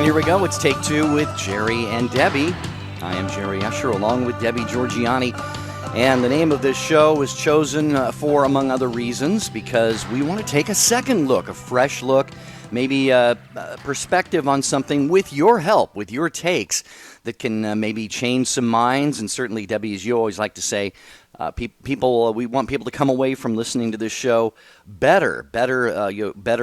here we go. It's Take Two with Jerry and Debbie. I am Jerry Usher along with Debbie Georgiani. And the name of this show was chosen for, among other reasons, because we want to take a second look, a fresh look, maybe a perspective on something with your help, with your takes that can maybe change some minds. And certainly, Debbie, as you always like to say, we want people to come away from listening to this show better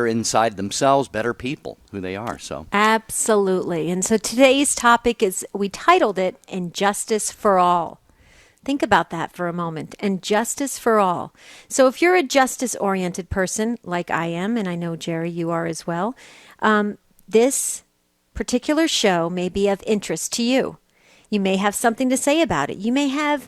inside themselves, better people who they are. So absolutely. And so today's topic is, we titled it "Injustice for All." Think about that for a moment. And justice for all. So if you're a justice-oriented person, like I am, and I know, Jerry, you are as well, this particular show may be of interest to you. You may have something to say about it. You may have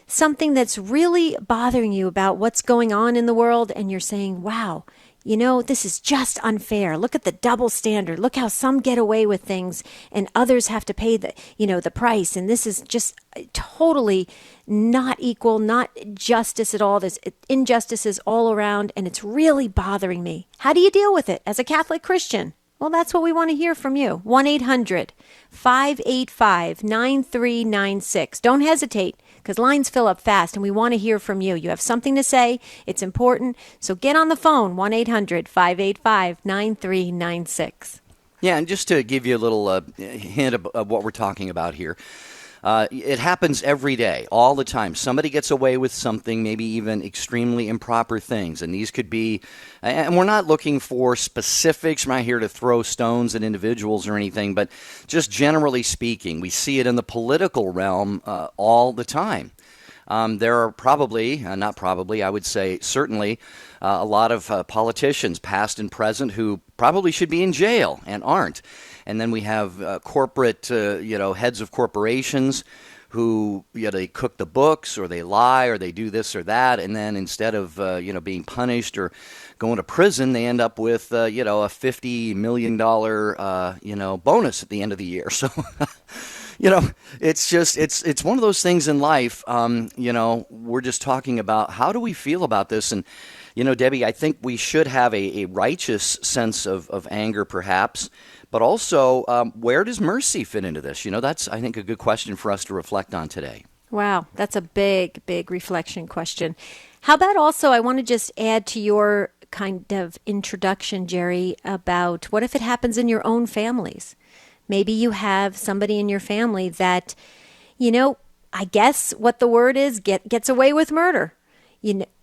something that's really bothering you about what's going on in the world, and you're saying, wow, this is just unfair. Look at the double standard. Look how some get away with things and others have to pay the price. And this is just totally not equal, not justice at all. There's injustices all around, and it's really bothering me. How do you deal with it as a Catholic Christian? Well, that's what we want to hear from you. 1-800-585-9396. Don't hesitate, because lines fill up fast, and we want to hear from you. You have something to say. It's important. So get on the phone, 1-800-585-9396. Yeah, and just to give you a little hint of what we're talking about here, it happens every day, all the time. Somebody gets away with something, maybe even extremely improper things. And these could be, and we're not looking for specifics. We're not here to throw stones at individuals or anything, but just generally speaking, we see it in the political realm all the time. There are I would say certainly a lot of politicians, past and present, who probably should be in jail and aren't. And then we have corporate, heads of corporations who, they cook the books, or they lie, or they do this or that. And then instead of, being punished or going to prison, they end up with, a $50 million, bonus at the end of the year. So, it's one of those things in life. We're just talking about, how do we feel about this? And, Debbie, I think we should have a righteous sense of anger, perhaps. But also, where does mercy fit into this? That's, I think, a good question for us to reflect on today. Wow, that's a big, big reflection question. How about also, I want to just add to your kind of introduction, Jerry, about what if it happens in your own families? Maybe you have somebody in your family that, I guess what the word is, gets away with murder.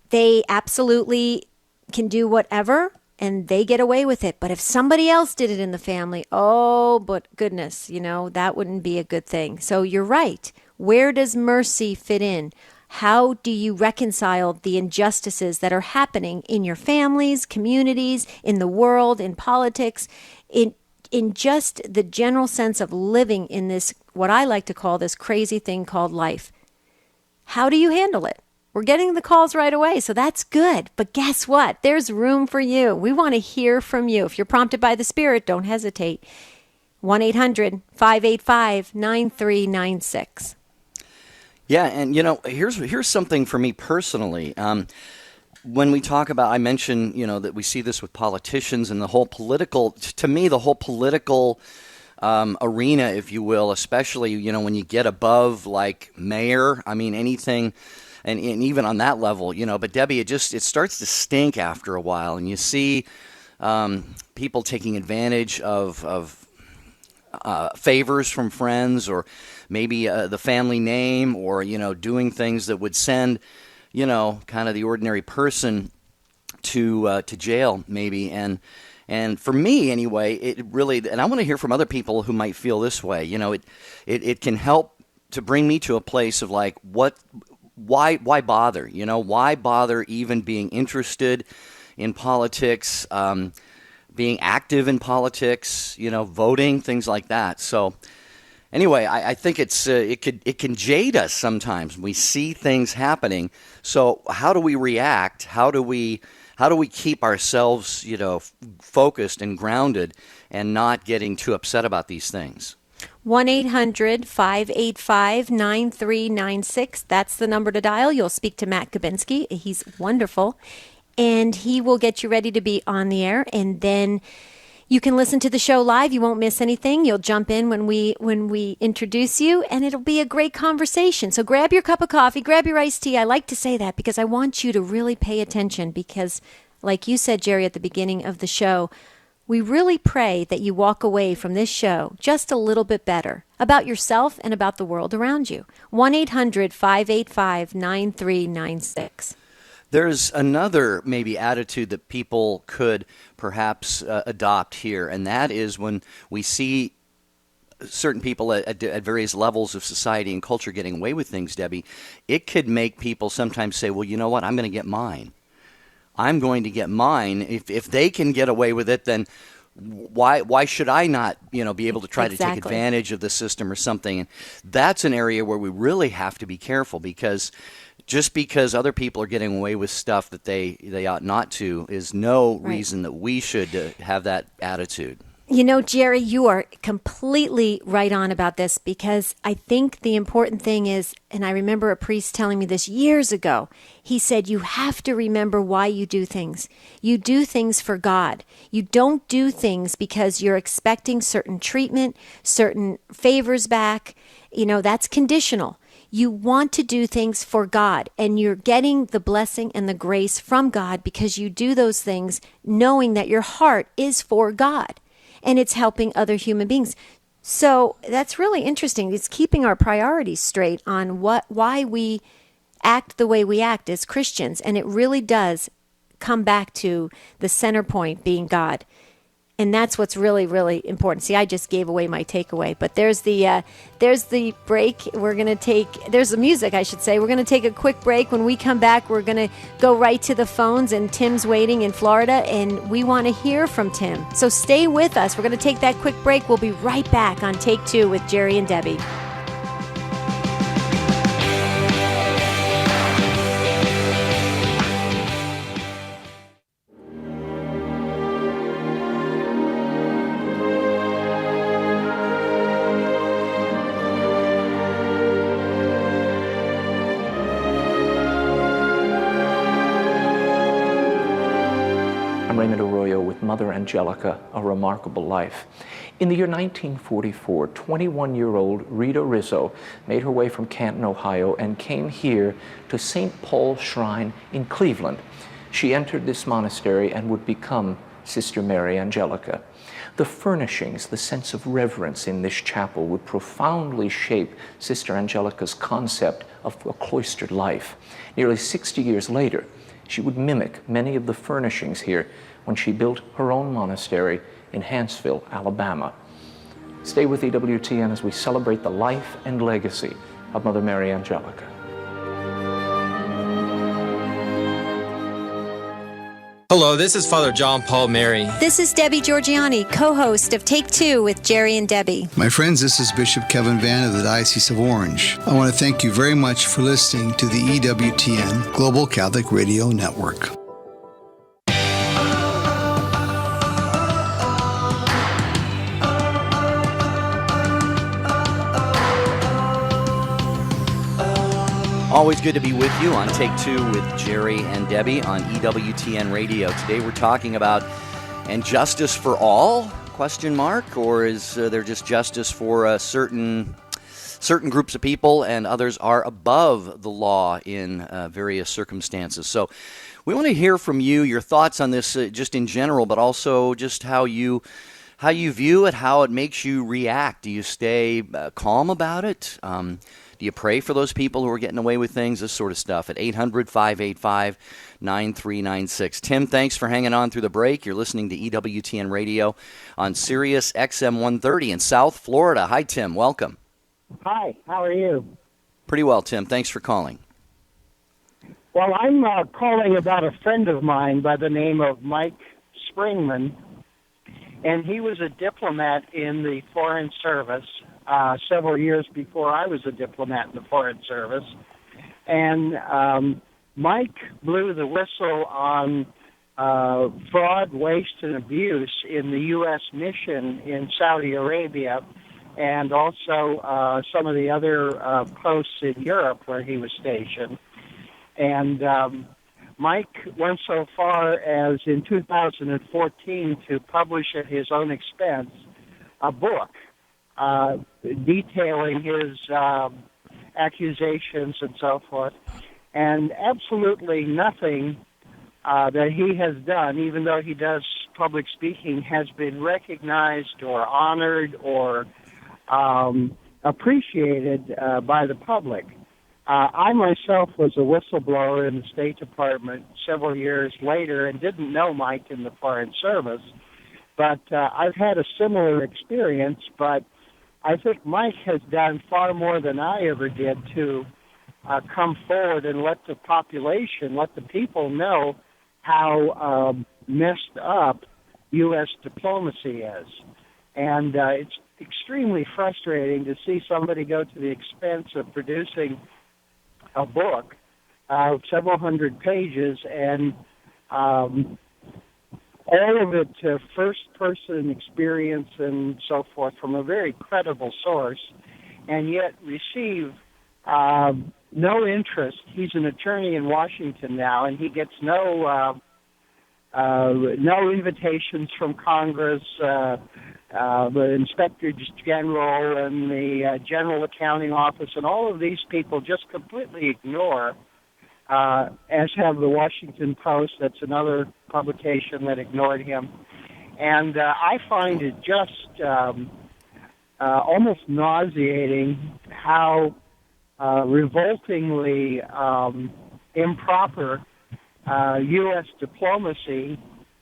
They absolutely can do whatever, and they get away with it. But if somebody else did it in the family, oh, but goodness, that wouldn't be a good thing. So you're right. Where does mercy fit in? How do you reconcile the injustices that are happening in your families, communities, in the world, in politics, in just the general sense of living in this, what I like to call this crazy thing called life? How do you handle it? We're getting the calls right away, so that's good. But guess what? There's room for you. We want to hear from you. If you're prompted by the Spirit, don't hesitate. 1-800-585-9396. Yeah, and here's something for me personally. When we talk about, I mentioned, that we see this with politicians and the whole political arena, if you will, especially, when you get above like mayor, anything. And even on that level, but Debbie, it starts to stink after a while, and you see people taking advantage of favors from friends, or maybe the family name, or doing things that would send kind of the ordinary person to jail, maybe. And for me anyway, it really, and I want to hear from other people who might feel this way. It can help to bring me to a place of like, why bother? Why bother even being interested in politics, being active in politics, voting, things like that. So anyway, I think it can jade us sometimes. We see things happening. So how do we react? How do we keep ourselves, focused and grounded and not getting too upset about these things? 1-800-585-9396. That's the number to dial. You'll speak to Matt Kabinski. He's wonderful. And he will get you ready to be on the air. And then You can listen to the show live. You won't miss anything. You'll jump in when we introduce you, and it'll be a great conversation. So grab your cup of coffee, grab your iced tea. I like to say that because I want you to really pay attention because, like you said, Jerry, at the beginning of the show, we really pray that you walk away from this show just a little bit better about yourself and about the world around you. 1-800-585-9396. There's another maybe attitude that people could perhaps adopt here, and that is when we see certain people at various levels of society and culture getting away with things, Debbie, it could make people sometimes say, well, you know what, I'm going to get mine. I'm going to get mine. If they can get away with it, then why should I not, be able to try to take advantage of the system or something? And that's an area where we really have to be careful, because just because other people are getting away with stuff that they ought not to is no reason that we should have that attitude. Jerry, you are completely right on about this, because I think the important thing is, and I remember a priest telling me this years ago, he said, you have to remember why you do things. You do things for God. You don't do things because you're expecting certain treatment, certain favors back. That's conditional. You want to do things for God, and you're getting the blessing and the grace from God because you do those things knowing that your heart is for God and it's helping other human beings. So that's really interesting. It's keeping our priorities straight on why we act the way we act as Christians, and it really does come back to the center point being God. And that's what's really, really important. See, I just gave away my takeaway, but there's the break. There's the music, I should say. We're going to take a quick break. When we come back, we're going to go right to the phones, and Tim's waiting in Florida, and we want to hear from Tim. So stay with us. We're going to take that quick break. We'll be right back on Take Two with Jerry and Debbie. Mother Angelica, A Remarkable Life. In the year 1944, 21-year-old Rita Rizzo made her way from Canton, Ohio, and came here to St. Paul's Shrine in Cleveland. She entered this monastery and would become Sister Mary Angelica. The furnishings, the sense of reverence in this chapel would profoundly shape Sister Angelica's concept of a cloistered life. Nearly 60 years later, she would mimic many of the furnishings here when she built her own monastery in Hanceville, Alabama. Stay with EWTN as we celebrate the life and legacy of Mother Mary Angelica. Hello, this is Father John Paul Mary. This is Debbie Georgiani, co-host of Take Two with Jerry and Debbie. My friends, this is Bishop Kevin Vann of the Diocese of Orange. I want to thank you very much for listening to the EWTN Global Catholic Radio Network. Always good to be with you on Take Two with Jerry and Debbie on EWTN Radio. Today we're talking about, and justice for all, question mark, or is there just justice for certain groups of people and others are above the law in various circumstances? So we want to hear from you, your thoughts on this just in general, but also just how you view it, how it makes you react. Do you stay calm about it? Do you pray for those people who are getting away with things? This sort of stuff at 800-585-9396. Tim, thanks for hanging on through the break. You're listening to EWTN Radio on Sirius XM 130 in South Florida. Hi, Tim. Welcome. Hi. How are you? Pretty well, Tim. Thanks for calling. Well, I'm calling about a friend of mine by the name of Mike Springman, and he was a diplomat in the Foreign Service several years before I was a diplomat in the Foreign Service. And Mike blew the whistle on fraud, waste, and abuse in the U.S. mission in Saudi Arabia, and also some of the other posts in Europe where he was stationed. And Mike went so far as in 2014 to publish at his own expense a book detailing his accusations and so forth. And absolutely nothing that he has done, even though he does public speaking, has been recognized or honored or appreciated by the public. I myself was a whistleblower in the State Department several years later and didn't know Mike in the Foreign Service, but I've had a similar experience, but I think Mike has done far more than I ever did to come forward and let the population, let the people know how messed up U.S. diplomacy is. And it's extremely frustrating to see somebody go to the expense of producing a book of several hundred pages and all of it first-person experience and so forth from a very credible source, and yet receive no interest. He's an attorney in Washington now, and he gets no invitations from Congress, the Inspector General, and the General Accounting Office, and all of these people just completely ignore, as have the Washington Post. That's another publication that ignored him. And I find it just almost nauseating how revoltingly improper U.S. diplomacy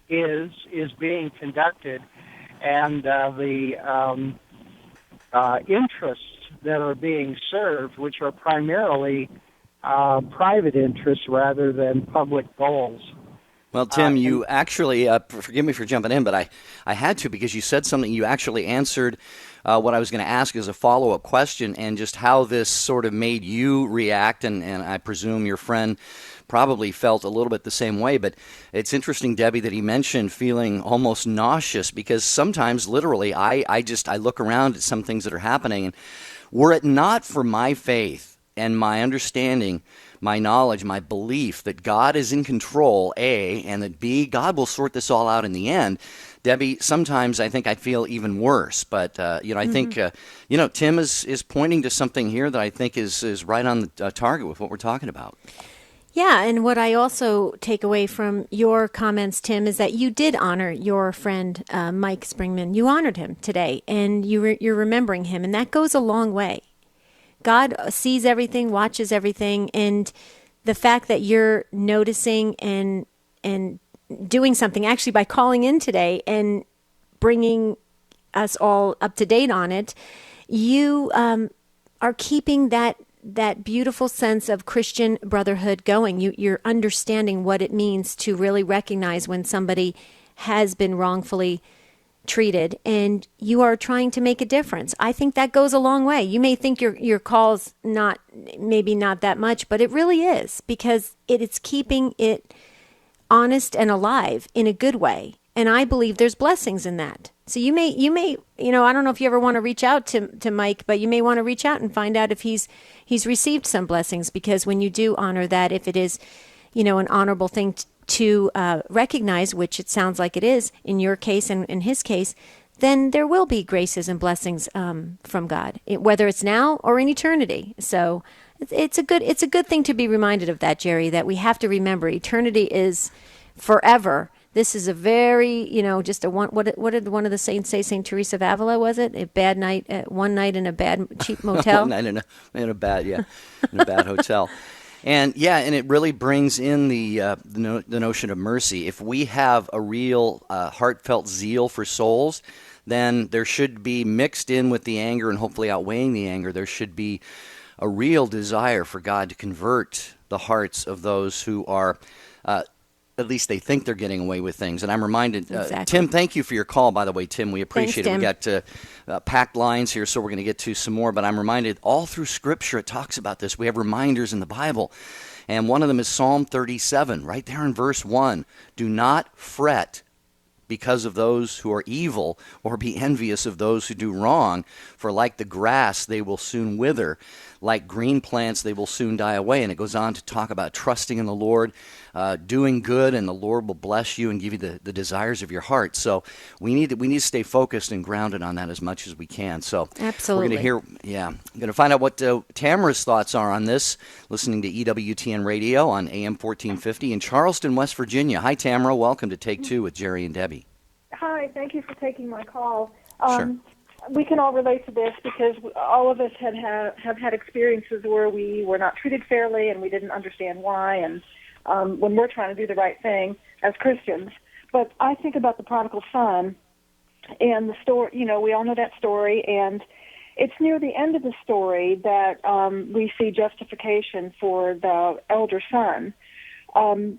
is being conducted, and the interests that are being served, which are primarily private interests rather than public goals. Well, Tim, you actually, forgive me for jumping in, but I had to because you said something. You actually answered what I was going to ask as a follow-up question, and just how this sort of made you react, and I presume your friend probably felt a little bit the same way. But it's interesting, Debbie, that he mentioned feeling almost nauseous, because sometimes, literally, I look around at some things that are happening, and were it not for my faith and my understanding, my knowledge, my belief that God is in control, A, and that B, God will sort this all out in the end, Debbie, sometimes I think I'd feel even worse. But, I think, Tim is pointing to something here that I think is right on the target with what we're talking about. Yeah, and what I also take away from your comments, Tim, is that you did honor your friend Mike Springman. You honored him today, and you're remembering him, and that goes a long way. God sees everything, watches everything, and the fact that you're noticing and doing something, actually by calling in today and bringing us all up to date on it, you are keeping that beautiful sense of Christian brotherhood going. You're understanding what it means to really recognize when somebody has been wrongfully treated, and you are trying to make a difference. I think that goes a long way. You may think your call's maybe not that much, but it really is, because it's keeping it honest and alive in a good way. And I believe there's blessings in that. So you may, I don't know if you ever want to reach out to Mike, but you may want to reach out and find out if he's received some blessings, because when you do honor that, if it is, an honorable thing to recognize, which it sounds like it is in your case and in his case, then there will be graces and blessings from God, whether it's now or in eternity. So it's a good thing to be reminded of that, Jerry, that we have to remember eternity is forever. This is a very, just a one. What did one of the saints say? Saint Teresa of Avila, was it? A bad night, one night in a bad cheap motel. One night in a bad hotel. And and it really brings in the notion of mercy. If we have a real heartfelt zeal for souls, then there should be, mixed in with the anger and hopefully outweighing the anger, there should be a real desire for God to convert the hearts of those who are, at least they think they're getting away with things. And I'm reminded, Exactly. Tim, thank you for your call, by the way, Tim. We appreciate Thanks, it. Tim. We got packed lines here, so we're going to get to some more. But I'm reminded, all through Scripture, it talks about this. We have reminders in the Bible. And one of them is Psalm 37, right there in verse 1. Do not fret because of those who are evil, or be envious of those who do wrong, for like the grass they will soon wither. like green plants, they will soon die away. And it goes on to talk about trusting in the Lord, doing good, and the Lord will bless you and give you the desires of your heart. So we need to stay focused and grounded on that as much as we can. So Absolutely. we're going to hear, I'm going to find out what Tamara's thoughts are on this, listening to EWTN Radio on AM 1450 in Charleston, West Virginia. Hi, Tamara. Welcome to Take Two with Jerry and Debbie. Hi, thank you for taking my call. Sure. We can all relate to this because all of us have had experiences where we were not treated fairly and we didn't understand why, and when we're trying to do the right thing as Christians. But I think about the prodigal son and the story, we all know that story, and it's near the end of the story that we see justification for the elder son. The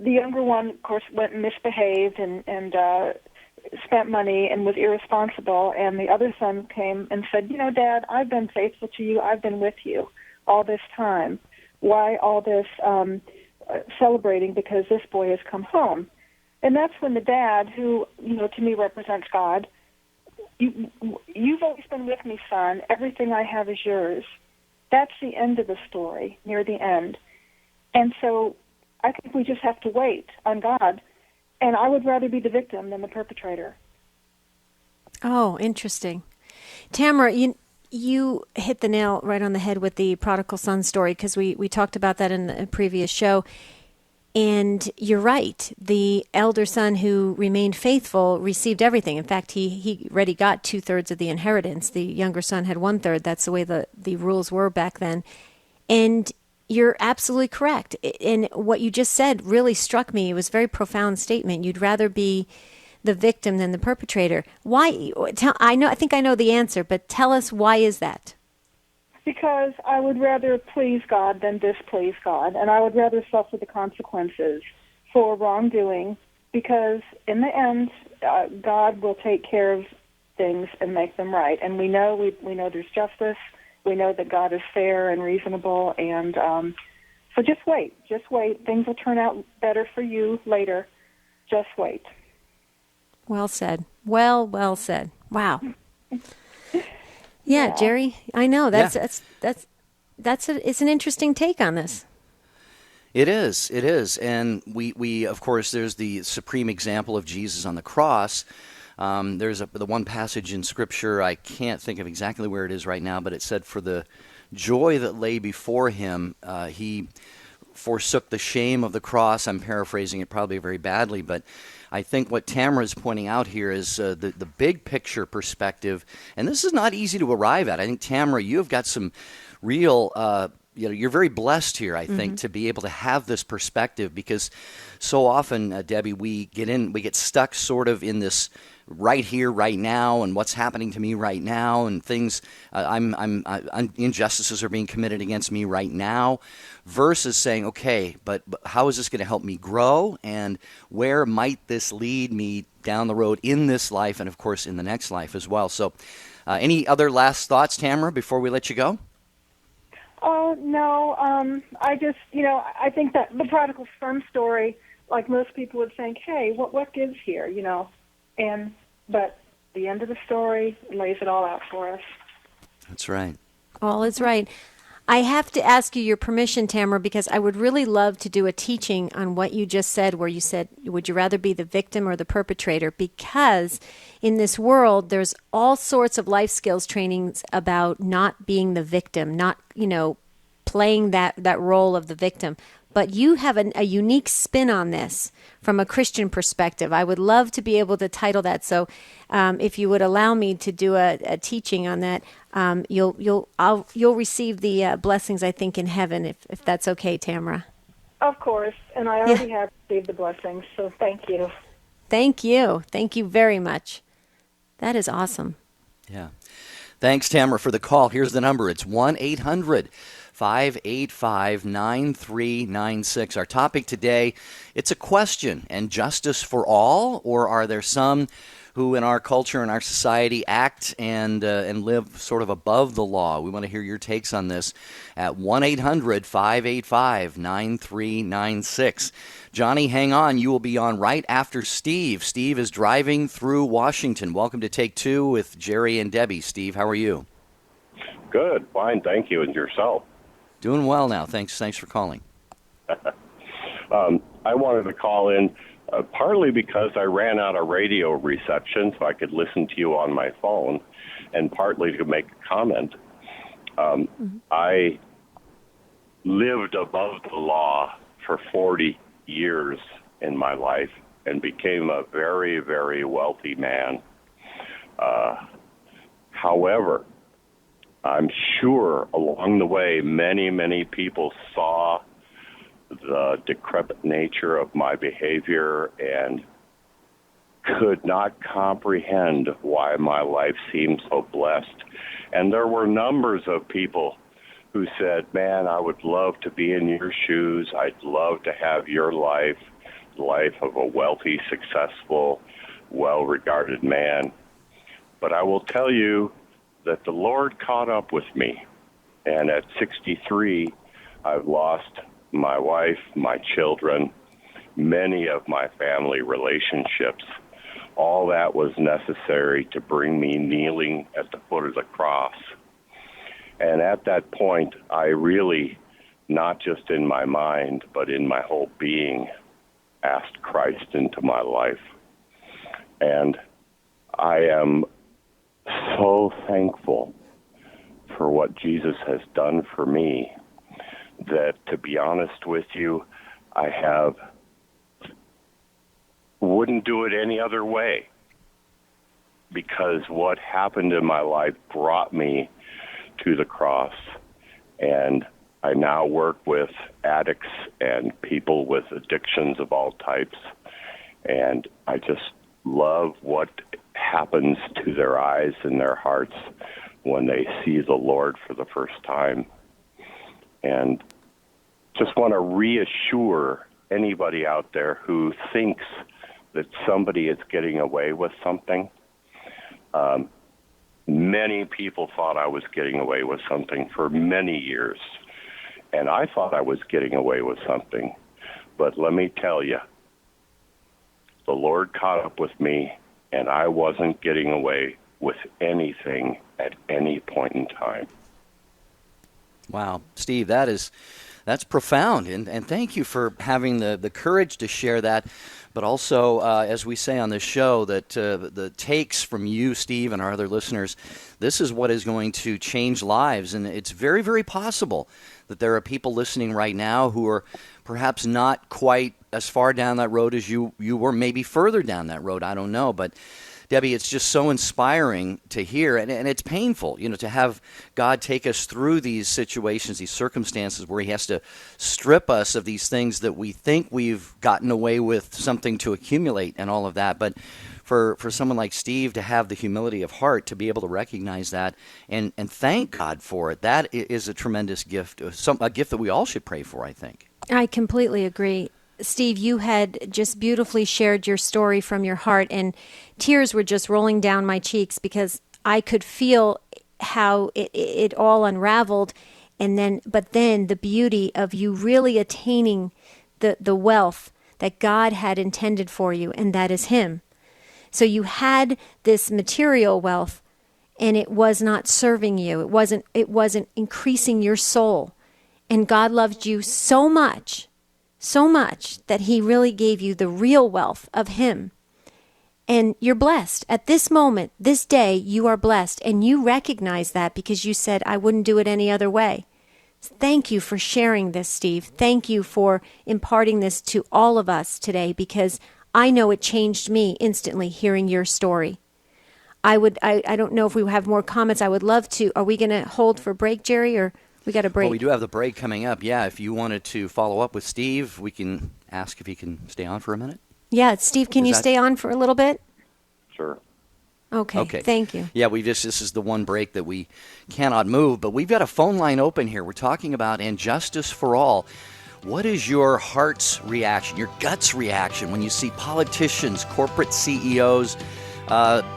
younger one, of course, went and misbehaved and spent money and was irresponsible, and the other son came and said, Dad, I've been faithful to you. I've been with you all this time. Why all this celebrating because this boy has come home? And that's when the dad, who, to me represents God, you've always been with me, son. Everything I have is yours. That's the end of the story, near the end. And so I think we just have to wait on God. And I would rather be the victim than the perpetrator. Oh, interesting. Tamara, you hit the nail right on the head with the prodigal son story, because we talked about that in the previous show. And you're right. The elder son who remained faithful received everything. In fact, he already got 2/3 of the inheritance. The younger son had 1/3. That's the way the rules were back then. And you're absolutely correct. And what you just said really struck me. It was a very profound statement. You'd rather be the victim than the perpetrator. Why? I think I know the answer, but tell us, why is that? Because I would rather please God than displease God, and I would rather suffer the consequences for wrongdoing, because in the end, God will take care of things and make them right. And we know there's justice. We know that God is fair and reasonable, and so just wait. Things will turn out better for you later. Just wait. Well said. Well said. Wow. Yeah, Jerry, I know it's an interesting take on this. It is, and we of course, there's the supreme example of Jesus on the cross. There's the one passage in Scripture, I can't think of exactly where it is right now, but it said, for the joy that lay before him, he forsook the shame of the cross. I'm paraphrasing it probably very badly, but I think what Tamara is pointing out here is the big picture perspective, and this is not easy to arrive at. I think, Tamara, you have got some real you're very blessed here, I think, to be able to have this perspective, because so often, Debbie, we get stuck sort of in this right here, right now, and what's happening to me right now, and things, injustices are being committed against me right now, versus saying, okay, but how is this going to help me grow, and where might this lead me down the road in this life, and of course in the next life as well. So, any other last thoughts, Tamara, before we let you go? No, I just, I think that the prodigal son story, like most people would think, hey, what gives here, but the end of the story lays it all out for us. That's right. All is right. I have to ask you your permission, Tamara, because I would really love to do a teaching on what you just said, where you said, would you rather be the victim or the perpetrator? Because in this world, there's all sorts of life skills trainings about not being the victim, not, playing that role of the victim. But you have a unique spin on this from a Christian perspective. I would love to be able to title that. So if you would allow me to do a teaching on that, you'll receive the blessings, I think, in heaven, if that's okay, Tamara. Of course, and I already have received the blessings, so thank you. Thank you. Thank you very much. That is awesome. Yeah. Thanks, Tamara, for the call. Here's the number. It's 1-800-585-9396. Our topic today, it's a question, and justice for all, or are there some who in our culture and our society act and live sort of above the law? We want to hear your takes on this at 1-800-585-9396. Johnny, hang on. You will be on right after Steve. Steve is driving through Washington. Welcome to Take Two with Jerry and Debbie. Steve, how are you? Good, fine, thank you, and yourself. Doing well now. Thanks for calling. I wanted to call in partly because I ran out of radio reception so I could listen to you on my phone, and partly to make a comment. I lived above the law for 40 years in my life and became a very, very wealthy man. However, I'm sure along the way, many, many people saw the decrepit nature of my behavior and could not comprehend why my life seemed so blessed. And there were numbers of people who said, man, I would love to be in your shoes. I'd love to have your life, the life of a wealthy, successful, well-regarded man. But I will tell you that the Lord caught up with me. And at 63, I've lost my wife, my children, many of my family relationships. All that was necessary to bring me kneeling at the foot of the cross. And at that point, I really, not just in my mind, but in my whole being, asked Christ into my life. And I am so thankful for what Jesus has done for me that, to be honest with you, I wouldn't do it any other way, because what happened in my life brought me to the cross. And I now work with addicts and people with addictions of all types, and I just love what happens to their eyes and their hearts when they see the Lord for the first time. And just want to reassure anybody out there who thinks that somebody is getting away with something. Many people thought I was getting away with something for many years, and I thought I was getting away with something. But let me tell you, the Lord caught up with me, and I wasn't getting away with anything at any point in time. Wow, Steve, that's profound, and thank you for having the courage to share that. But also, as we say on this show, that the takes from you, Steve, and our other listeners, this is what is going to change lives. And it's very, very possible that there are people listening right now who are perhaps not quite as far down that road as you were, maybe further down that road. I don't know. But Debbie, it's just so inspiring to hear, and it's painful, to have God take us through these situations, these circumstances where he has to strip us of these things that we think we've gotten away with, something to accumulate and all of that. But for someone like Steve to have the humility of heart to be able to recognize that and thank God for it, that is a tremendous gift, a gift that we all should pray for, I think. I completely agree. Steve, you had just beautifully shared your story from your heart, and tears were just rolling down my cheeks because I could feel how it all unraveled, but then the beauty of you really attaining the wealth that God had intended for you, and that is Him. So you had this material wealth, and it was not serving you. It wasn't increasing your soul, and God loved you so much that he really gave you the real wealth of him. And you're blessed. At this moment, this day, you are blessed. And you recognize that because you said, I wouldn't do it any other way. Thank you for sharing this, Steve. Thank you for imparting this to all of us today, because I know it changed me instantly hearing your story. I don't know if we have more comments. I would love to. Are we going to hold for break, Jerry, or we got a break? Well, we do have the break coming up. Yeah, if you wanted to follow up with Steve, we can ask if he can stay on for a minute. Yeah, Steve, can you stay on for a little bit? Sure. Okay. Thank you. Yeah, this is the one break that we cannot move, but we've got a phone line open here. We're talking about injustice for all. What is your heart's reaction, your gut's reaction when you see politicians, corporate CEOs,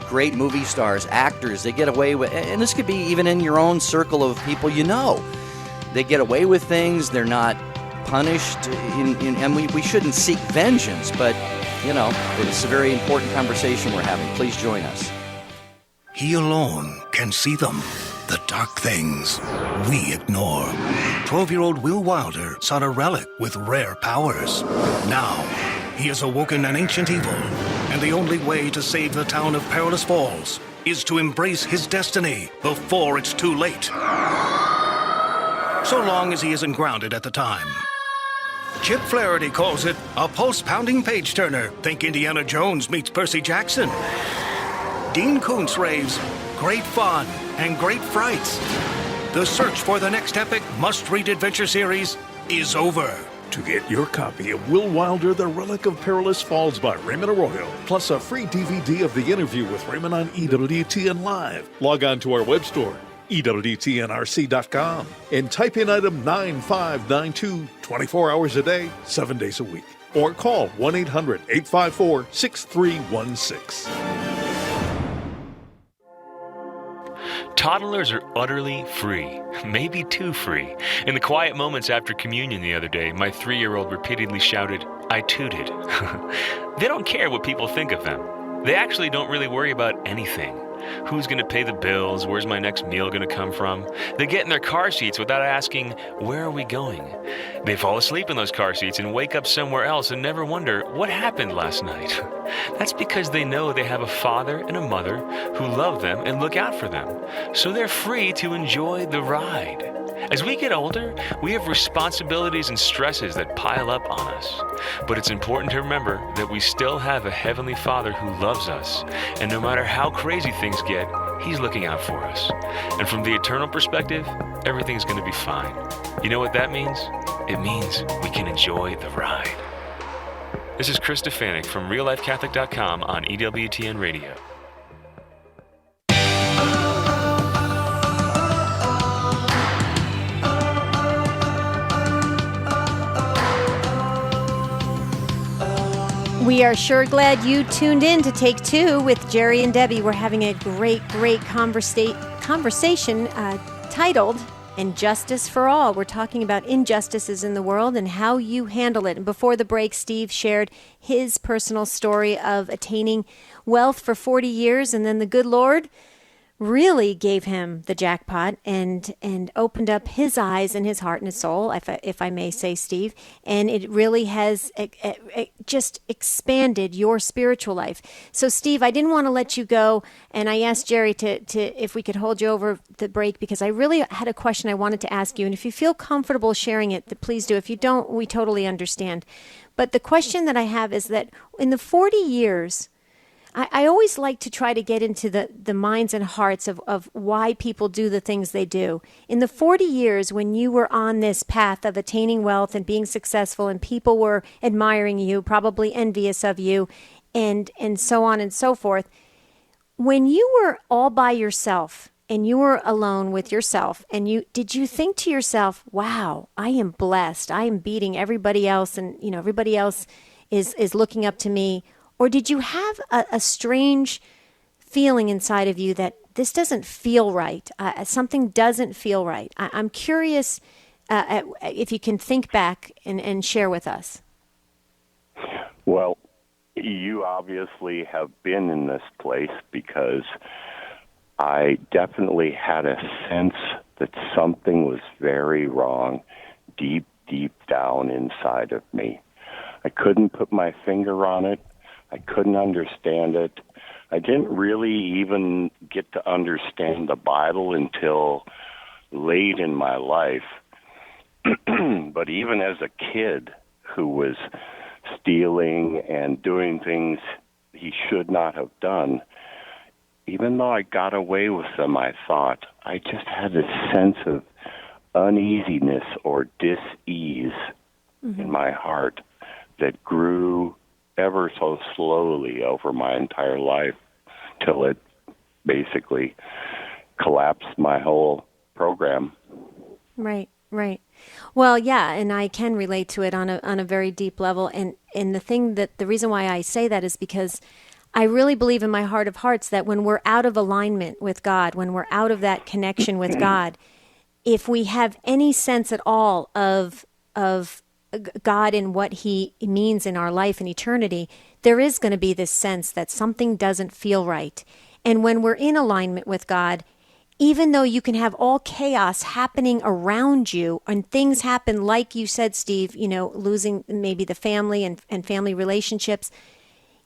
great movie stars, actors, they get away with, and this could be even in your own circle of people you know, they get away with things, they're not punished, and we shouldn't seek vengeance, but, it's a very important conversation we're having. Please join us. He alone can see them, the dark things we ignore. 12-year-old Will Wilder sought a relic with rare powers. Now, he has awoken an ancient evil, and the only way to save the town of Perilous Falls is to embrace his destiny before it's too late. So long as he isn't grounded at the time. Chip Flaherty calls it a pulse-pounding page-turner. Think Indiana Jones meets Percy Jackson. Dean Koontz raves, great fun and great frights. The search for the next epic must-read adventure series is over. To get your copy of Will Wilder, The Relic of Perilous Falls by Raymond Arroyo, plus a free DVD of the interview with Raymond on EWTN Live, log on to our web store, EWTNRC.com, and type in item 9592 24 hours a day, 7 days a week. Or call 1-800-854-6316. Toddlers are utterly free, maybe too free. In the quiet moments after communion the other day, my 3-year-old repeatedly shouted, "I tooted." They don't care what people think of them. They actually don't really worry about anything. Who's going to pay the bills? Where's my next meal going to come from? They get in their car seats without asking, where are we going? They fall asleep in those car seats and wake up somewhere else and never wonder, what happened last night? That's because they know they have a father and a mother who love them and look out for them. So they're free to enjoy the ride. As we get older, we have responsibilities and stresses that pile up on us. But it's important to remember that we still have a Heavenly Father who loves us. And no matter how crazy things get, He's looking out for us. And from the eternal perspective, everything's going to be fine. You know what that means? It means we can enjoy the ride. This is Chris Stefanik from RealLifeCatholic.com on EWTN Radio. We are sure glad you tuned in to Take Two with Jerry and Debbie. We're having a great conversation titled Injustice for All. We're talking about injustices in the world and how you handle it. And before the break, Steve shared his personal story of attaining wealth for 40 years, and then the good Lord really gave him the jackpot and opened up his eyes and his heart and his soul, if I may say, Steve. And it really has just expanded your spiritual life. So, Steve, I didn't want to let you go, and I asked Jerry to if we could hold you over the break, because I really had a question I wanted to ask you. And if you feel comfortable sharing it, please do. If you don't, we totally understand. But the question that I have is that in the 40 years, I always like to try to get into the minds and hearts of why people do the things they do. In the 40 years when you were on this path of attaining wealth and being successful, and people were admiring you, probably envious of you, and so on and so forth, when you were all by yourself and you were alone with yourself, and did you think to yourself, wow, I am blessed, I am beating everybody else, and everybody else is looking up to me? Or did you have a strange feeling inside of you that this doesn't feel right? Something doesn't feel right. I'm curious if you can think back and share with us. Well, you obviously have been in this place, because I definitely had a sense that something was very wrong deep, deep down inside of me. I couldn't put my finger on it. I couldn't understand it. I didn't really even get to understand the Bible until late in my life. But even as a kid who was stealing and doing things he should not have done, even though I got away with them, I thought, I just had this sense of uneasiness or dis-ease in my heart that grew ever so slowly over my entire life till it basically collapsed my whole program. Right. Well, yeah, and I can relate to it on a very deep level. And the reason why I say that is because I really believe in my heart of hearts that when we're out of alignment with God, when we're out of that connection with God, if we have any sense at all of God and what He means in our life and eternity, there is going to be this sense that something doesn't feel right. And when we're in alignment with God, even though you can have all chaos happening around you and things happen, like you said, Steve, losing maybe the family and family relationships,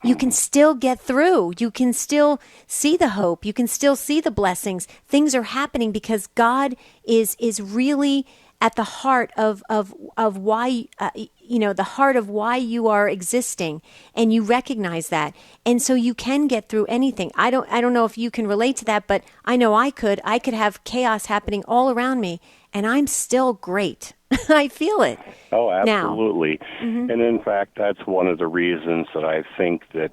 you can still get through. You can still see the hope. You can still see the blessings. Things are happening because God is really at the heart of why the heart of why you are existing, and you recognize that, and so you can get through anything. I don't know if you can relate to that, but I know I could have chaos happening all around me, and I'm still great. I feel it. Oh, now. absolutely. Mm-hmm. And in fact, that's one of the reasons that I think that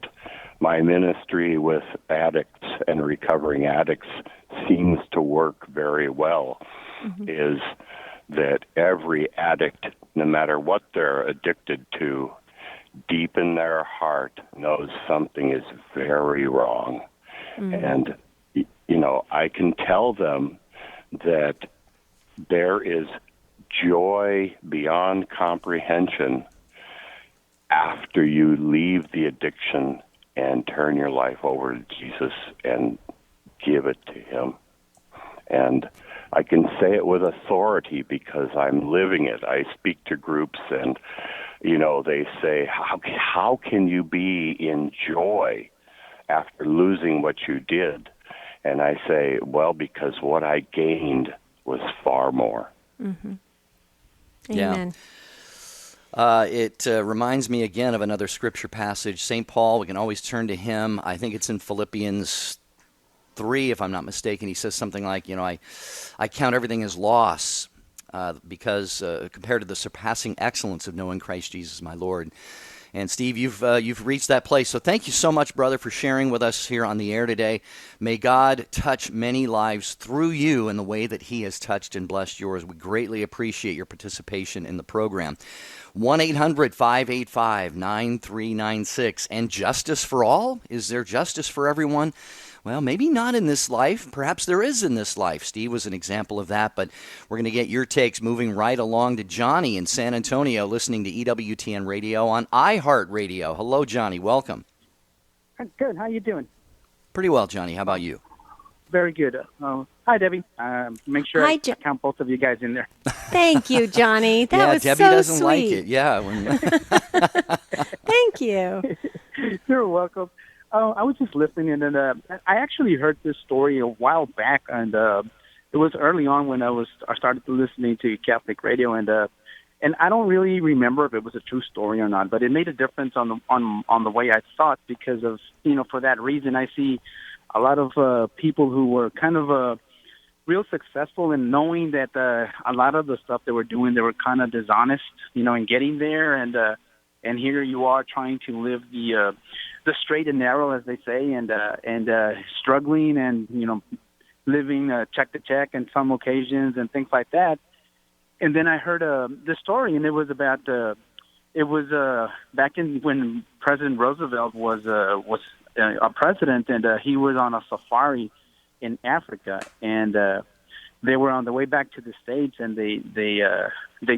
my ministry with addicts and recovering addicts seems to work very well, is that every addict, no matter what they're addicted to, deep in their heart knows something is very wrong. And, I can tell them that there is joy beyond comprehension after you leave the addiction and turn your life over to Jesus and give it to Him. And I can say it with authority because I'm living it. I speak to groups and, they say, how can you be in joy after losing what you did? And I say, well, because what I gained was far more. Mm-hmm. Amen. It reminds me again of another scripture passage. St. Paul, we can always turn to him. I think it's in Philippians 3, if I'm not mistaken. He says something like, I count everything as loss because compared to the surpassing excellence of knowing Christ Jesus my Lord. And Steve, you've reached that place. So thank you so much, brother, for sharing with us here on the air today. May God touch many lives through you in the way that He has touched and blessed yours. We greatly appreciate your participation in the program. 1-800-585-9396. And justice for all? Is there justice for everyone? Well, maybe not in this life. Perhaps there is in this life. Steve was an example of that, but we're going to get your takes moving right along to Johnny in San Antonio, listening to EWTN Radio on iHeartRadio. Hello, Johnny. Welcome. Good. How you doing? Pretty well, Johnny. How about you? Very good. Hi, Debbie. Make sure I count both of you guys in there. Thank you, Johnny. That was Debbie so doesn't sweet. like it. Yeah. Thank you. You're welcome. I was just listening, and I actually heard this story a while back, and it was early on when I started listening to Catholic radio, and I don't really remember if it was a true story or not, but it made a difference on the way I thought because of for that reason I see a lot of people who were kind of real successful in knowing that a lot of the stuff they were doing, they were kind of dishonest, in getting there, and here you are trying to live the straight and narrow, as they say, and struggling and living check to check in some occasions and things like that. And then I heard this story, and it was about back in when President Roosevelt was a president, and he was on a safari in Africa, and they were on the way back to the States, and they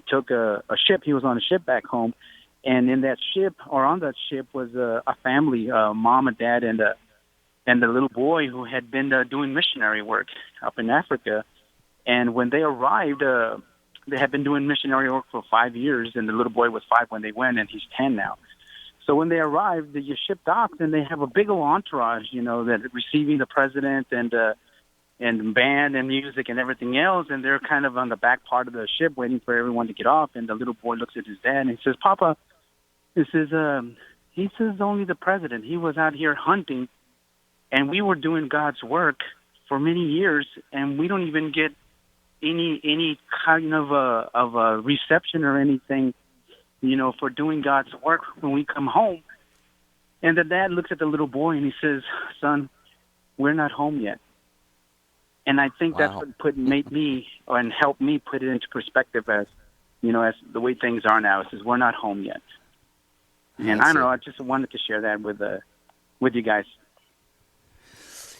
took a ship. He was on a ship back home. And in that ship, or on that ship, was a family, mom and dad, and the little boy who had been doing missionary work up in Africa. And when they arrived, they had been doing missionary work for 5 years, and the little boy was 5 when they went, and he's 10 now. So when they arrived, the ship docked, and they have a big old entourage, that receiving the president and band and music and everything else, and they're kind of on the back part of the ship waiting for everyone to get off. And the little boy looks at his dad and he says, "Papa," he says, "only the president. He was out here hunting, and we were doing God's work for many years, and we don't even get any kind of a reception or anything, for doing God's work when we come home." And the dad looks at the little boy and he says, "Son, we're not home yet." And I think that's what made me and helped me put it into perspective as the way things are now. It says we're not home yet. And I don't know. I just wanted to share that with you guys.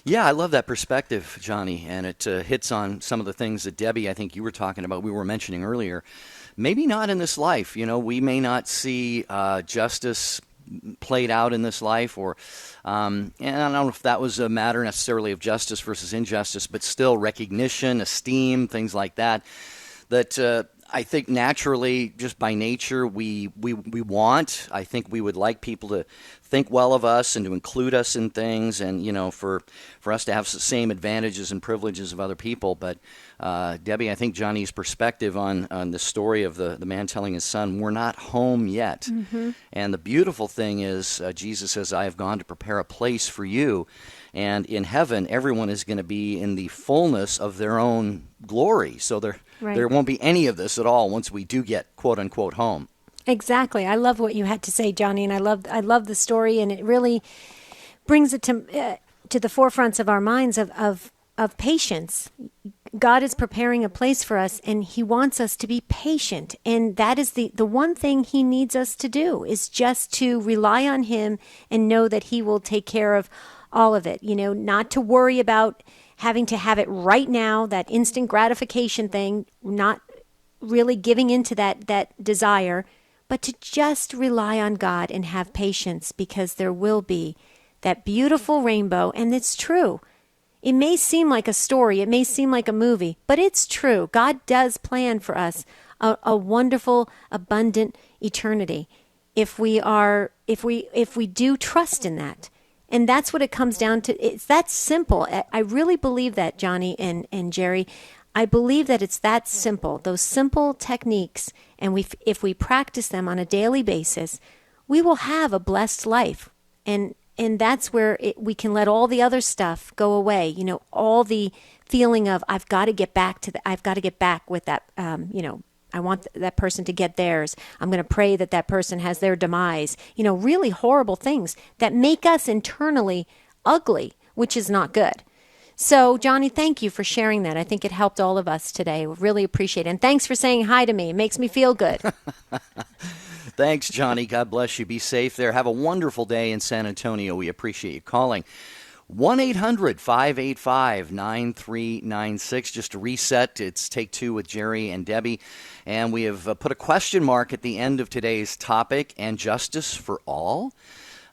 Yeah, I love that perspective, Johnny, and it hits on some of the things that Debbie, I think you were talking about, we were mentioning earlier. Maybe not in this life. We may not see justice played out in this life, or and I don't know if that was a matter necessarily of justice versus injustice, but still recognition, esteem, things like that. That I think naturally, just by nature, we want. I think we would like people to think well of us and to include us in things, and for us to have the same advantages and privileges of other people. But Debbie, I think Johnny's perspective on the story of the man telling his son, "We're not home yet." Mm-hmm. And the beautiful thing is, Jesus says, "I have gone to prepare a place for you." And in heaven, everyone is going to be in the fullness of their own glory. So there won't be any of this at all once we do get quote unquote home. Exactly. I love what you had to say, Johnny, and I love the story, and it really brings it to the forefronts of our minds of patience. God is preparing a place for us, and He wants us to be patient, and that is the one thing He needs us to do, is just to rely on Him and know that He will take care of all of it. Not to worry about having to have it right now, that instant gratification thing, not really giving into that desire, but to just rely on God and have patience, because there will be that beautiful rainbow. And it's true. It may seem like a story, it may seem like a movie, but it's true. God does plan for us a wonderful, abundant eternity if we do trust in that. And that's what it comes down to. It's that simple. I really believe that, Johnny and Jerry. I believe that it's that simple. Those simple techniques, and if we practice them on a daily basis, we will have a blessed life. And that's where we can let all the other stuff go away. All the feeling of I've got to get back with that. I want that person to get theirs. I'm going to pray that person has their demise. Really horrible things that make us internally ugly, which is not good. So, Johnny, thank you for sharing that. I think it helped all of us today. We really appreciate it. And thanks for saying hi to me. It makes me feel good. Thanks, Johnny. God bless you. Be safe there. Have a wonderful day in San Antonio. We appreciate you calling. 1-800-585-9396. Just to reset, it's Take Two with Jerry and Debbie. And we have put a question mark at the end of today's topic, and justice for all.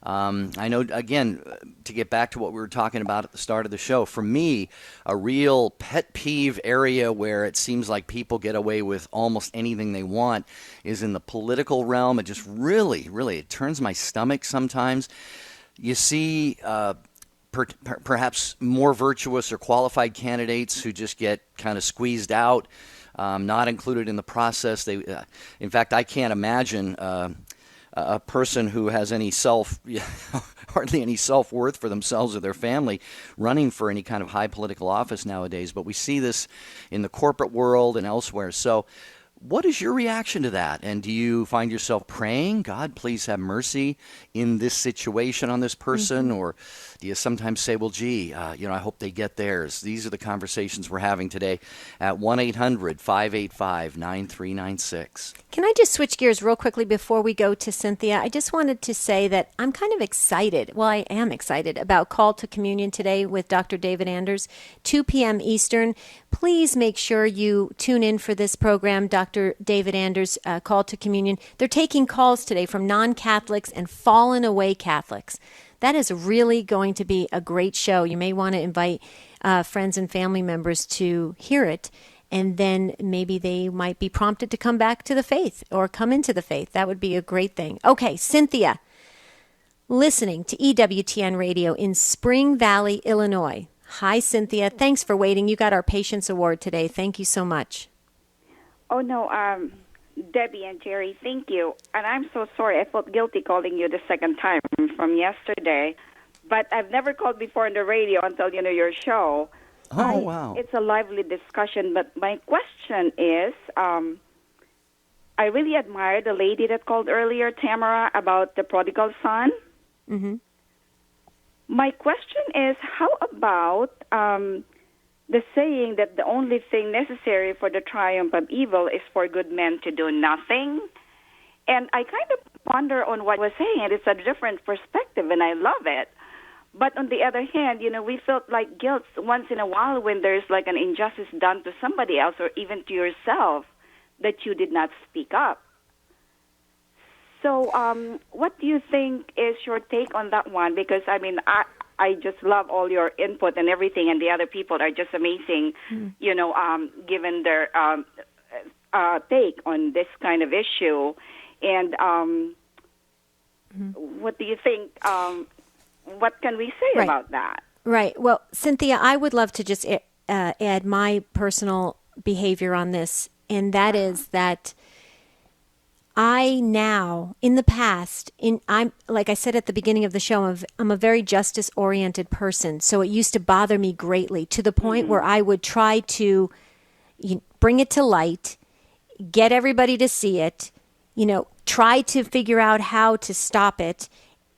I know, again, to get back to what we were talking about at the start of the show, for me, a real pet peeve area where it seems like people get away with almost anything they want is in the political realm. It just really, it turns my stomach sometimes. You see perhaps more virtuous or qualified candidates who just get kind of squeezed out, not included in the process. In fact, I can't imagine a person who has hardly any self-worth for themselves or their family running for any kind of high political office nowadays. But we see this in the corporate world and elsewhere. So what is your reaction to that? And do you find yourself praying, God, please have mercy in this situation on this person? Mm-hmm. Or do you sometimes say, well, gee, I hope they get theirs? These are the conversations we're having today at 1-800-585-9396. Can I just switch gears real quickly before we go to Cynthia? I just wanted to say that I'm kind of excited. Well, I am excited about Call to Communion today with Dr. David Anders, 2 p.m. Eastern. Please make sure you tune in for this program, Dr. David Anders, Call to Communion. They're taking calls today from non-Catholics and fallen away Catholics. That is really going to be a great show. You may want to invite friends and family members to hear it, and then maybe they might be prompted to come back to the faith or come into the faith. That would be a great thing. Okay, Cynthia, listening to EWTN Radio in Spring Valley, Illinois. Hi, Cynthia. Thanks for waiting. You got our Patience Award today. Thank you so much. Oh, no, Debbie and Jerry, thank you. And I'm so sorry. I felt guilty calling you the second time from yesterday. But I've never called before on the radio until, your show. Oh, wow. It's a lively discussion. But my question is, I really admire the lady that called earlier, Tamara, about the prodigal son. Mm-hmm. My question is, how about the saying that the only thing necessary for the triumph of evil is for good men to do nothing? And I kind of ponder on what I was saying, and it's a different perspective, and I love it. But on the other hand, we felt like guilt once in a while when there's like an injustice done to somebody else or even to yourself that you did not speak up. So, what do you think is your take on that one? Because, I mean, I just love all your input and everything, and the other people are just amazing, given their take on this kind of issue. And what do you think? What can we say about that? Right. Well, Cynthia, I would love to just add my personal behavior on this, and that is that I now, in the past, I'm like I said at the beginning of the show, I'm a very justice-oriented person. So it used to bother me greatly to the point where I would try to bring it to light, get everybody to see it, try to figure out how to stop it.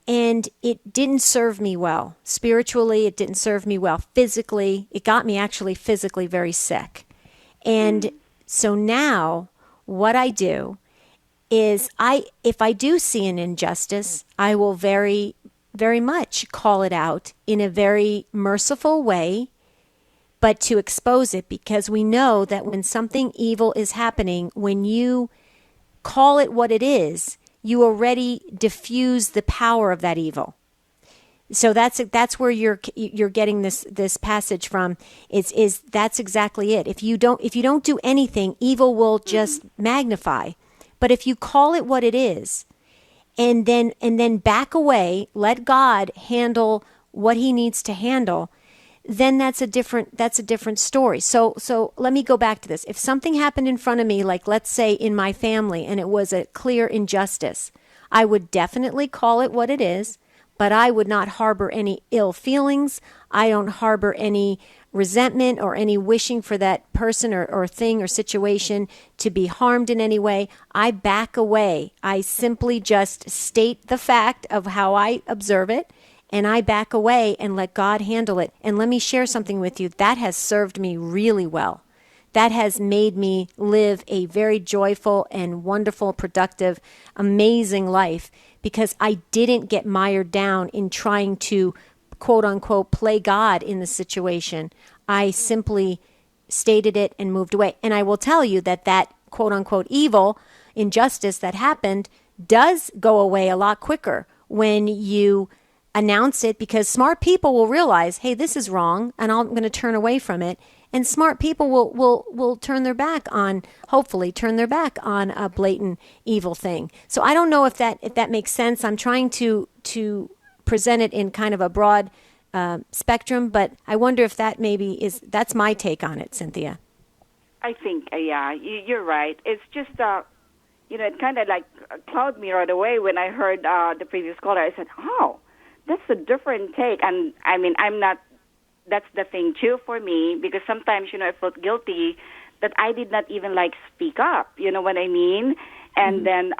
And it didn't serve me well. Spiritually, it didn't serve me well. Physically, it got me actually physically very sick. And so now what I do is if I do see an injustice, I will very, very much call it out in a very merciful way, but to expose it, because we know that when something evil is happening, when you call it what it is, you already diffuse the power of that evil. So that's where you're getting this passage from. Is that's exactly it. If you don't do anything, evil will just magnify. But if you call it what it is, and then back away, let God handle what He needs to handle, then that's a different story. So let me go back to this. If something happened in front of me, like let's say in my family, and it was a clear injustice, I would definitely call it what it is, but I would not harbor any ill feelings. I don't harbor any resentment or any wishing for that person or thing or situation to be harmed in any way. I back away. I simply just state the fact of how I observe it, and I back away and let God handle it. And let me share something with you. That has served me really well. That has made me live a very joyful and wonderful, productive, amazing life, because I didn't get mired down in trying to, quote unquote, play God in the situation. I simply stated it and moved away. And I will tell you that quote unquote evil, injustice that happened does go away a lot quicker when you announce it, because smart people will realize, hey, this is wrong, and I'm going to turn away from it. And smart people will turn their back on, hopefully turn their back on a blatant evil thing. So I don't know if that makes sense. I'm trying to present it in kind of a broad spectrum, but I wonder if that's my take on it, Cynthia. I think, you're right. It's just, it kind of like clouded me right away when I heard the previous caller. I said, oh, that's a different take. And I mean, that's the thing too for me, because sometimes, I felt guilty that I did not even speak up, you know what I mean? And then,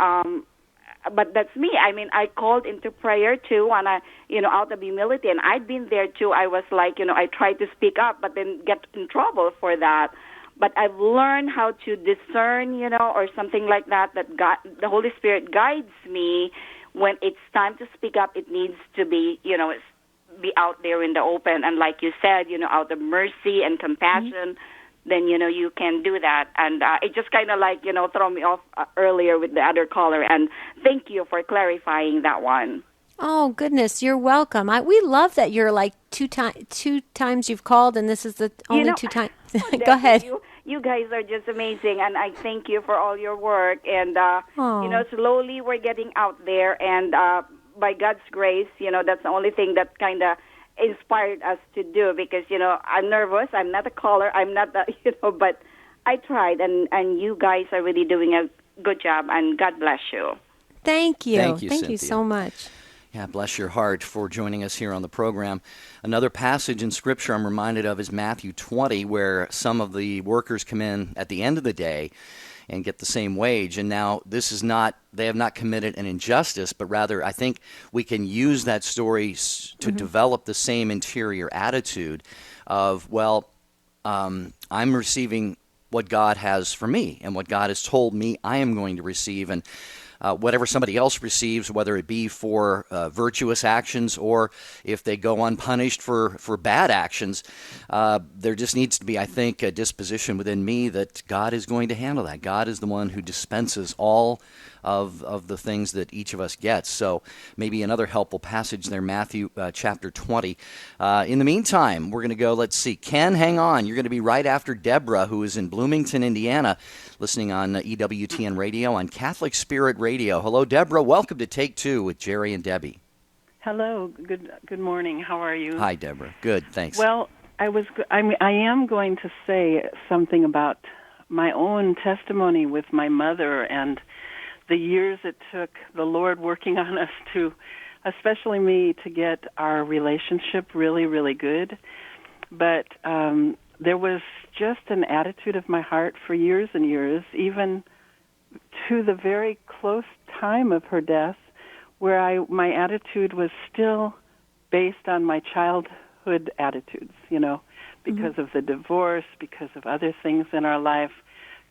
but that's me. I mean, I called into prayer too, and out of humility, and I'd been there too. I was I tried to speak up, but then get in trouble for that. But I've learned how to discern, or something like that God, the Holy Spirit guides me when it's time to speak up. It needs to be, be out there in the open. And like you said, out of mercy and compassion, then, you can do that. And it just kind of throw me off earlier with the other caller. And thank you for clarifying that one. Oh, goodness. You're welcome. We love that you're two times you've called, and this is the only two times. Go ahead. You guys are just amazing, and I thank you for all your work. And, slowly we're getting out there, and by God's grace, that's the only thing that kind of inspired us to do, because, I'm nervous. I'm not a caller. I'm not, but I tried, and you guys are really doing a good job, and God bless you. Thank you. Thank you, Thank you Cynthia. so much. Yeah, bless your heart for joining us here on the program. Another passage in Scripture I'm reminded of is Matthew 20, where some of the workers come in at the end of the day and get the same wage. And now this is not, they have not committed an injustice, but rather I think we can use that story to develop the same interior attitude of, I'm receiving what God has for me, and what God has told me I am going to receive. And whatever somebody else receives, whether it be for virtuous actions or if they go unpunished for bad actions, there just needs to be, I think, a disposition within me that God is going to handle that. God is the one who dispenses all of the things that each of us gets. So maybe another helpful passage there, Matthew chapter 20. In the meantime, we're going to go, let's see, Ken, hang on. You're going to be right after Deborah, who is in Bloomington, Indiana, listening on EWTN Radio on Catholic Spirit Radio. Hello, Deborah. Welcome to Take Two with Jerry and Debbie. Hello. Good morning. How are you? Hi, Deborah. Good, thanks. Well, I am going to say something about my own testimony with my mother and the years it took the Lord working on us to, especially me, to get our relationship really, really good. But there was just an attitude of my heart for years and years, even to the very close time of her death, where my attitude was still based on my childhood attitudes, because of the divorce, because of other things in our life,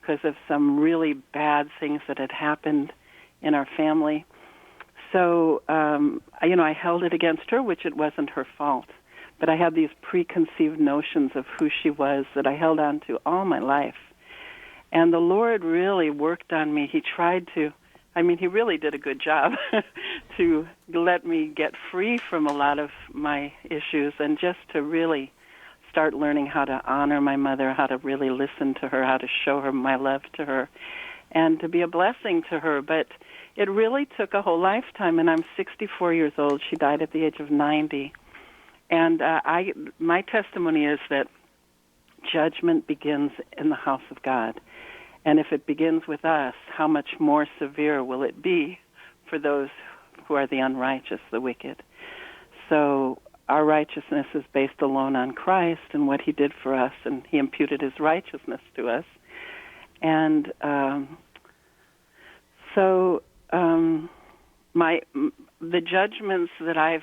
because of some really bad things that had happened in our family. So, I held it against her, which it wasn't her fault. But I had these preconceived notions of who she was that I held on to all my life. And the Lord really worked on me. He tried to, he really did a good job to let me get free from a lot of my issues and just to really start learning how to honor my mother, how to really listen to her, how to show her my love to her, and to be a blessing to her. But it really took a whole lifetime, and I'm 64 years old. She died at the age of 90. And my testimony is that judgment begins in the house of God. And if it begins with us, how much more severe will it be for those who are the unrighteous, the wicked? So our righteousness is based alone on Christ and what he did for us, and he imputed his righteousness to us. And the judgments that I've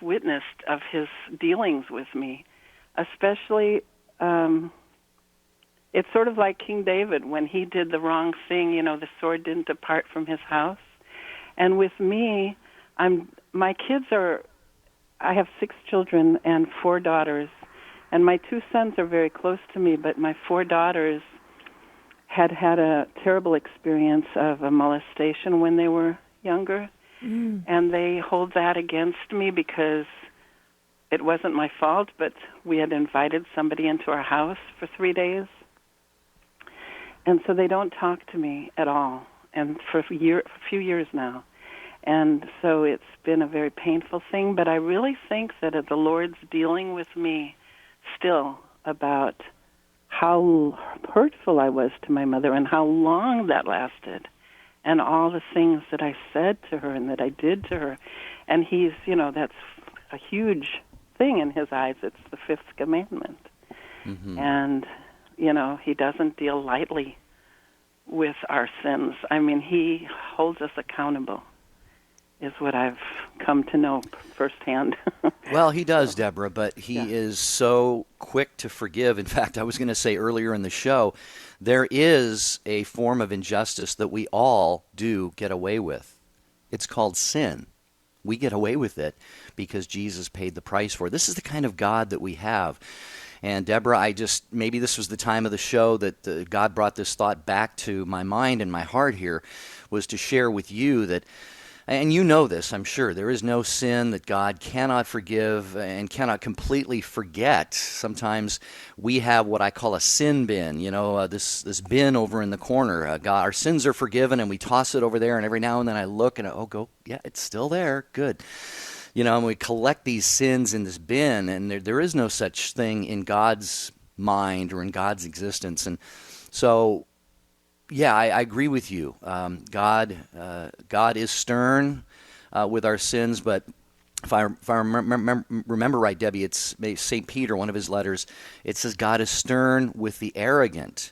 witnessed of his dealings with me, especially, it's sort of like King David when he did the wrong thing, the sword didn't depart from his house. And with me, I have 6 children and 4 daughters, and my 2 sons are very close to me, but my 4 daughters had a terrible experience of a molestation when they were younger. And they hold that against me because it wasn't my fault, but we had invited somebody into our house for 3 days. And so they don't talk to me at all, and for a few years now. And so it's been a very painful thing, but I really think that the Lord's dealing with me still about how hurtful I was to my mother and how long that lasted, and all the things that I said to her and that I did to her. And he's, that's a huge thing in his eyes. It's the 5th commandment. Mm-hmm. And, he doesn't deal lightly with our sins. He holds us accountable, is what I've come to know firsthand. Well, he does, Deborah, but he is so quick to forgive. In fact, I was going to say earlier in the show, there is a form of injustice that we all do get away with. It's called sin. We get away with it because Jesus paid the price for it. This is the kind of God that we have. And Deborah, maybe this was the time of the show that God brought this thought back to my mind and my heart here, was to share with you that, and you know this, I'm sure, there is no sin that God cannot forgive and cannot completely forget. Sometimes we have what I call a sin bin, this bin over in the corner. God, our sins are forgiven, and we toss it over there, and every now and then I look and it's still there, good. And we collect these sins in this bin, and there is no such thing in God's mind or in God's existence. And so, I agree with you. God is stern with our sins, but if I remember right, Debbie, it's St. Peter, one of his letters. It says God is stern with the arrogant.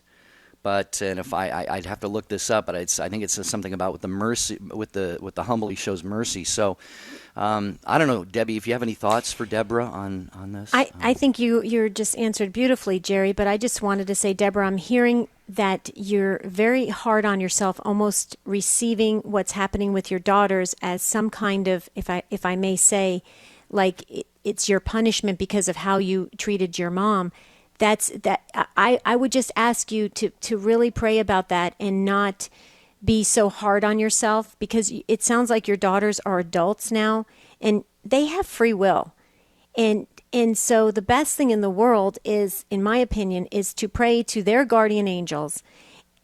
And if I'd have to look this up, but I think it says something about with the humble he shows mercy. So I don't know, Debbie, if you have any thoughts for Deborah on this. I think you're just answered beautifully, Jerry. But I just wanted to say, Deborah, I'm hearing that you're very hard on yourself, almost receiving what's happening with your daughters as some kind of, if I may say, like it's your punishment because of how you treated your mom. I would just ask you to really pray about that and not be so hard on yourself, because it sounds like your daughters are adults now and they have free will. And so the best thing in the world is, in my opinion, is to pray to their guardian angels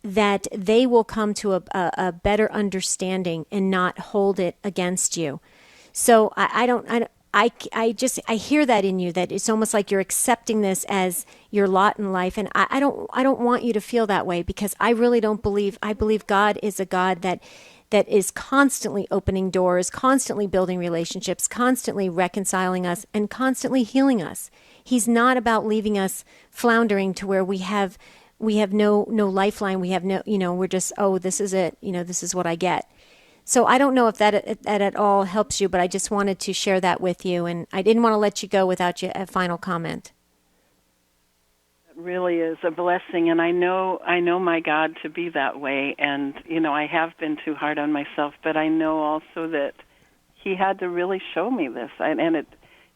that they will come to a better understanding and not hold it against you. So I hear that in you, that it's almost like you're accepting this as your lot in life. And I don't want you to feel that way, because I really don't believe, I believe God is a God that is constantly opening doors, constantly building relationships, constantly reconciling us, and constantly healing us. He's not about leaving us floundering to where we have no lifeline. We have no, we're just, oh, this is it. This is what I get. So I don't know if that at all helps you, but I just wanted to share that with you, and I didn't want to let you go without a final comment. It really is a blessing, and I know my God to be that way, and I have been too hard on myself, but I know also that He had to really show me this, and it,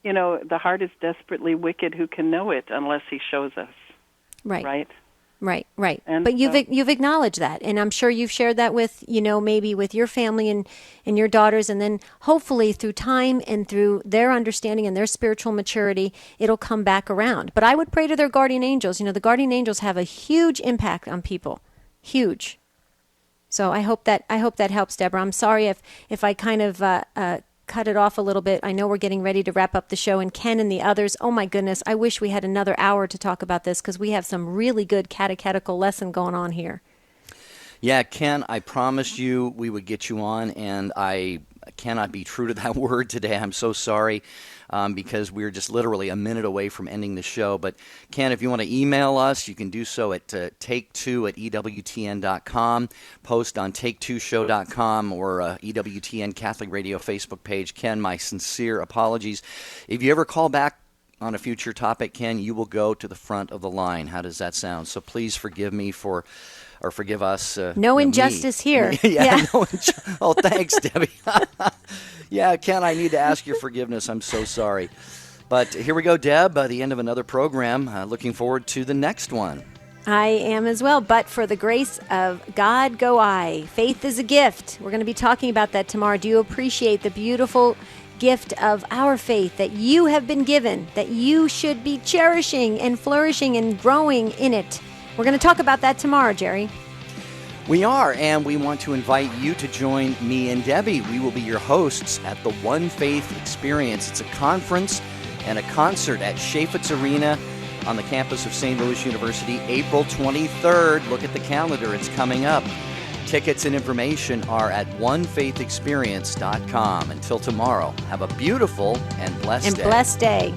the heart is desperately wicked. Who can know it unless He shows us? Right. Right. And but you've acknowledged that, and I'm sure you've shared that with, maybe with your family and your daughters, and then hopefully through time and through their understanding and their spiritual maturity, it'll come back around. But I would pray to their guardian angels. The guardian angels have a huge impact on people. Huge. So I hope that helps, Deborah. I'm sorry if I kind of cut it off a little bit. I know we're getting ready to wrap up the show, and Ken and the others, oh my goodness, I wish we had another hour to talk about this, because we have some really good catechetical lesson going on here. Yeah, Ken, I promised you we would get you on, and I cannot be true to that word today. I'm so sorry, because we're just literally a minute away from ending the show. But Ken, if you want to email us, you can do so at take2@EWTN.com, post on take2show.com, or EWTN Catholic Radio Facebook page. Ken, my sincere apologies. If you ever call back on a future topic, Ken, you will go to the front of the line. How does that sound? So please forgive me or forgive us. No injustice here. Yeah. Oh, thanks, Debbie. Yeah, Ken, I need to ask your forgiveness. I'm so sorry. But here we go, Deb, the end of another program. Looking forward to the next one. I am as well. But for the grace of God go I. Faith is a gift. We're going to be talking about that tomorrow. Do you appreciate the beautiful gift of our faith that you have been given, that you should be cherishing and flourishing and growing in it? We're going to talk about that tomorrow, Jerry. We are, and we want to invite you to join me and Debbie. We will be your hosts at the One Faith Experience. It's a conference and a concert at Chaffetz Arena on the campus of St. Louis University, April 23rd. Look at the calendar. It's coming up. Tickets and information are at onefaithexperience.com. Until tomorrow, have a beautiful and blessed day.